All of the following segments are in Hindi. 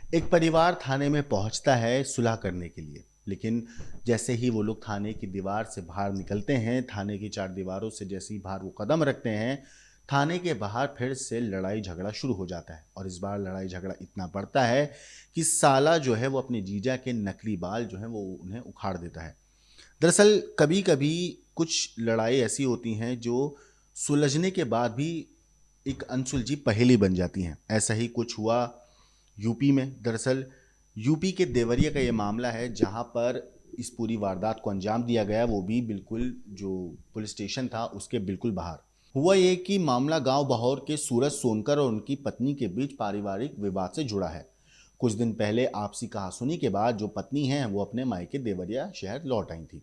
एक परिवार थाने में पहुंचता है सुलह करने के लिए, लेकिन जैसे ही वो लोग थाने की दीवार से बाहर निकलते हैं, थाने की चार दीवारों से जैसे ही बाहर वो कदम रखते हैं, थाने के बाहर फिर से लड़ाई झगड़ा शुरू हो जाता है। और इस बार लड़ाई झगड़ा इतना बढ़ता है कि साला जो है वो अपने जीजा के नकली बाल जो है वो उन्हें उखाड़ देता है। दरअसल कभी कभी कुछ लड़ाई ऐसी होती हैं जो सुलझने के बाद भी एक अनसुलझी पहेली बन जाती हैं। ऐसा ही कुछ हुआ यूपी में। दरअसल यूपी के देवरिया का ये मामला है जहां पर इस पूरी वारदात को अंजाम दिया गया, वो भी बिल्कुल जो पुलिस स्टेशन था उसके बिल्कुल बाहर। हुआ ये कि मामला गांव बहौर के सूरज सोनकर और उनकी पत्नी के बीच पारिवारिक विवाद से जुड़ा है। कुछ दिन पहले आपसी कहासुनी के बाद जो पत्नी है वो अपने मायके देवरिया शहर लौट आई थी।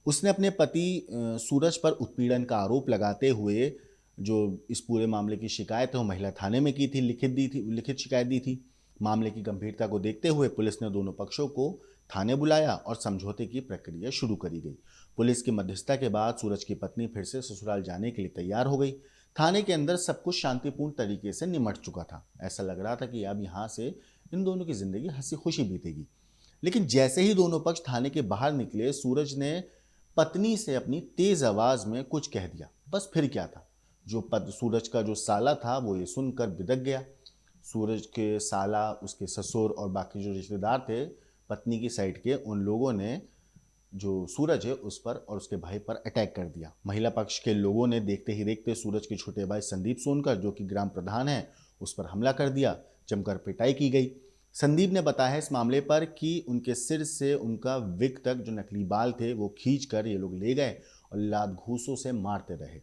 उसने अपने पति सूरज पर उत्पीड़न का आरोप लगाते हुए जो इस पूरे मामले की शिकायत है वो महिला थाने में की थी, लिखित शिकायत दी थी। मामले की गंभीरता को देखते हुए पुलिस ने दोनों पक्षों को थाने बुलाया और समझौते की प्रक्रिया शुरू करी गई। पुलिस की मध्यस्थता के बाद सूरज की पत्नी फिर से ससुराल जाने के लिए तैयार हो गई। थाने के अंदर सब कुछ शांतिपूर्ण तरीके से निमट चुका था। ऐसा लग रहा था कि अब यहाँ से इन दोनों की जिंदगी हंसी खुशी बीतेगी। लेकिन जैसे ही दोनों पक्ष थाने के बाहर निकले, सूरज ने पत्नी से अपनी तेज आवाज में कुछ कह दिया। बस फिर क्या था, जो पद सूरज का जो साला था वो ये सुनकर बिदक गया। सूरज के साला, उसके ससुर और बाकी जो रिश्तेदार थे पत्नी की साइड के, उन लोगों ने जो सूरज है उस पर और उसके भाई पर अटैक कर दिया। महिला पक्ष के लोगों ने देखते ही देखते सूरज के छोटे भाई संदीप सोनकर, जो कि ग्राम प्रधान है, उस पर हमला कर दिया। जमकर पिटाई की गई। संदीप ने बताया इस मामले पर कि उनके सिर से उनका विग तक जो नकली बाल थे वो खींच कर ये लोग ले गए और लात घूंसों से मारते रहे।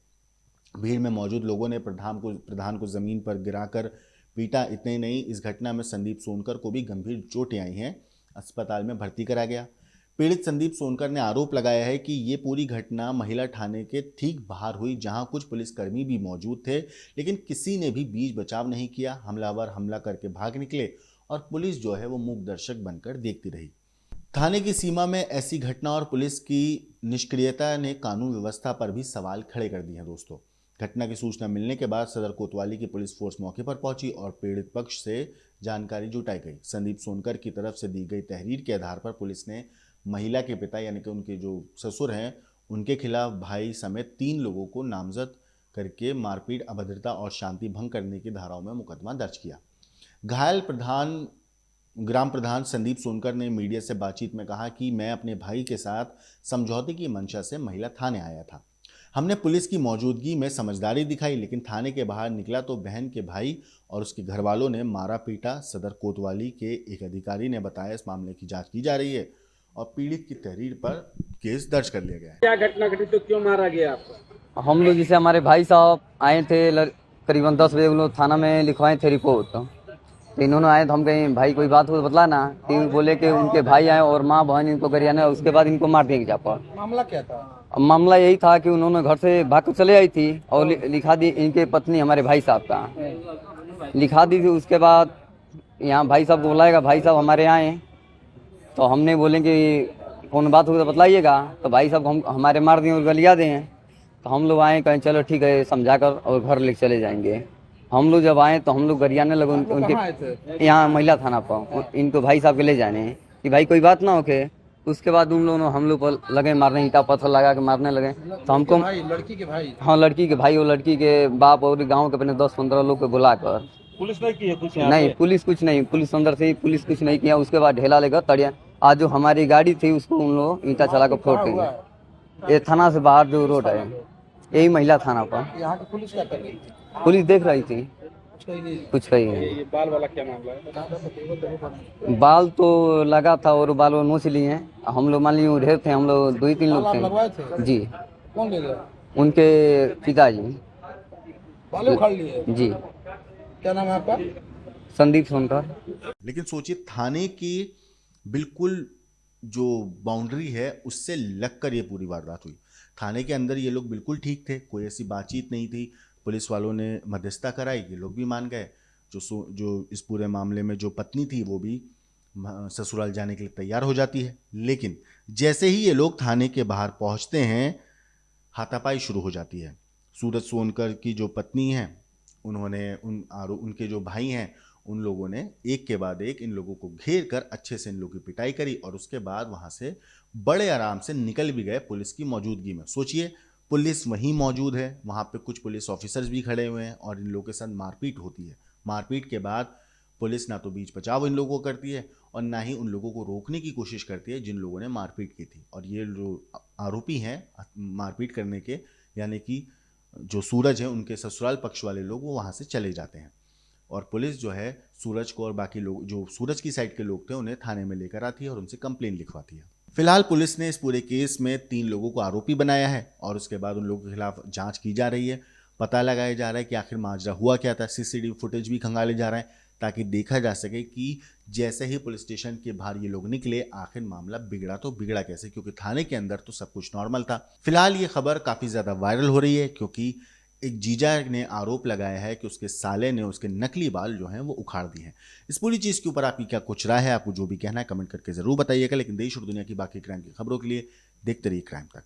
भीड़ में मौजूद लोगों ने प्रधान को जमीन पर गिराकर पीटा। इतने ही नहीं, इस घटना में संदीप सोनकर को भी गंभीर चोटें आई हैं। अस्पताल में भर्ती करा गया। पीड़ित संदीप सोनकर ने आरोप लगाया है कि ये पूरी घटना महिला थाने के ठीक बाहर हुई, जहां कुछ पुलिसकर्मी भी मौजूद थे, लेकिन किसी ने भी बीच बचाव नहीं किया। हमलावर हमला करके भाग निकले और पुलिस जो है वो मूक दर्शक बनकर देखती रही। थाने की सीमा में ऐसी घटना और पुलिस की निष्क्रियता ने कानून व्यवस्था पर भी सवाल खड़े कर दिए हैं दोस्तों। घटना की सूचना मिलने के बाद सदर कोतवाली की पुलिस फोर्स मौके पर पहुंची और पीड़ित पक्ष से जानकारी जुटाई गई। संदीप सोनकर की तरफ से दी गई तहरीर के आधार पर पुलिस ने महिला के पिता यानी कि उनके जो ससुर हैं उनके खिलाफ भाई समेत 3 लोगों को नामजद करके मारपीट, अभद्रता और शांति भंग करने की धाराओं में मुकदमा दर्ज किया। घायल ग्राम प्रधान संदीप सोनकर ने मीडिया से बातचीत में कहा कि मैं अपने भाई के साथ समझौते की मंशा से महिला थाने आया था। हमने पुलिस की मौजूदगी में समझदारी दिखाई, लेकिन थाने के बाहर निकला तो बहन के भाई और उसके घर वालों ने मारा पीटा। सदर कोतवाली के एक अधिकारी ने बताया इस मामले की जांच की जा रही है और पीड़ित की तहरीर पर केस दर्ज कर लिया गया है। क्या घटना घटी, तो क्यों मारा गया आपको? हम लोग जैसे हमारे भाई साहब आए थे करीबन 10 बजे, उन लोग थाना में लिखवाए थे रिपोर्ट। तो इन्होंने आए तो हम कहीं भाई कोई बात हो तो बतला ना, तो बोले कि उनके भाई आए और माँ बहन इनको गरियाना, उसके बाद इनको मार देंगे जापर। मामला क्या था? अब मामला यही था कि उन्होंने घर से भाग कर चले आई थी और लिखा दी इनके पत्नी हमारे भाई साहब का लिखा दी थी। उसके बाद यहाँ भाई साहब को बुलाएगा, भाई साहब हमारे आए तो हमने बोले कि कौन बात होगी तो बतलाइएगा। तो भाई साहब हम हमारे मार दिए और गलिया दें। तो हम लोग आए, कहें चलो ठीक है समझा कर और घर लेके चले जाएंगे। हम लोग जब आए तो हम लोग गरियाने लगे उनके यहाँ महिला थाना पर, इनको भाई साहब के ले जाने कि भाई कोई बात ना होके। उसके बाद उन लोगों हम लोग पर लगे मारने, ईटा पत्थर लगा के मारने लगे। तो हमको लड़की के भाई? हाँ, लड़की के भाई और लड़की के बाप और गाँव के अपने 10-15 लोग को बुलाकर। पुलिस ने की है कुछ? नहीं, पुलिस कुछ नहीं, पुलिस अंदर से ही पुलिस कुछ नहीं किया। उसके बाद ढेला लेकर तड़िया, आज जो हमारी गाड़ी थी उसको उन लोग ईंटा चला कर फोड़ देंगे। ये थाना से बाहर जो रोड है, यही महिला थाना पर। यहाँ की पुलिस क्या कर रही थी? पुलिस देख रही थी, कुछ कही नहीं। ये बाल वाला क्या मामला है? बाल तो लगा था और बाल वो नोच लिए हैं। हम लोग मान लीजिए ढेर थे, हम लोग 2-3 लोग लगवाए थे थे? जी। कौन ले गया? उनके पिताजी। बाल उखाड़ लिए? जी। क्या नाम है आपका? संदीप सोनकर। लेकिन सोचिए, थाने की बिल्कुल जो बाउंड्री है उससे लगकर ये पूरी वारदात हुई। थाने के अंदर ये लोग बिल्कुल ठीक थे, कोई ऐसी बातचीत नहीं थी। पुलिस वालों ने मध्यस्थता कराई, ये लोग भी मान गए। जो इस पूरे मामले में जो पत्नी थी वो भी ससुराल जाने के लिए तैयार हो जाती है। लेकिन जैसे ही ये लोग थाने के बाहर पहुंचते हैं, हाथापाई शुरू हो जाती है। सूरज सोनकर की जो पत्नी है, उनके जो भाई हैं उन लोगों ने एक के बाद एक इन लोगों को घेर कर अच्छे से इन लोगों की पिटाई करी और उसके बाद वहां से बड़े आराम से निकल भी गए पुलिस की मौजूदगी में। सोचिए, पुलिस वहीं मौजूद है, वहां पे कुछ पुलिस ऑफिसर्स भी खड़े हुए हैं और इन लोगों के साथ मारपीट होती है। मारपीट के बाद पुलिस ना तो बीच बचाव इन लोगों को करती है और ना ही उन लोगों को रोकने की कोशिश करती है जिन लोगों ने मारपीट की थी। और ये जो आरोपी हैं मारपीट करने के, यानी कि जो सूरज है, उनके ससुराल पक्ष वाले लोग वो वहाँ से चले जाते हैं और पुलिस जो है सूरज को और बाकी लोग जो सूरज की साइड के लोग थे उन्हें थाने में लेकर आती है और उनसे कंप्लेन लिखवाती है। फिलहाल पुलिस ने इस पूरे केस में 3 लोगों को आरोपी बनाया है और उसके बाद उन लोगों के खिलाफ जांच की जा रही है। पता लगाया जा रहा है कि आखिर माजरा हुआ क्या था। सीसीटीवी फुटेज भी खंगाले जा रहा है ताकि देखा जा सके कि जैसे ही पुलिस स्टेशन के बाहर ये लोग निकले आखिर मामला बिगड़ा तो बिगड़ा कैसे, क्योंकि थाने के अंदर तो सब कुछ नॉर्मल था। फिलहाल ये खबर काफ़ी ज़्यादा वायरल हो रही है क्योंकि एक जीजा ने आरोप लगाया है कि उसके साले ने उसके नकली बाल जो हैं वो उखाड़ दिए हैं। इस पूरी चीज़ के ऊपर आपकी क्या कुछ राय है, आपको जो भी कहना है कमेंट करके ज़रूर बताइएगा। लेकिन देश और दुनिया की बाकी क्राइम की खबरों के लिए देखते रहिए क्राइम तक।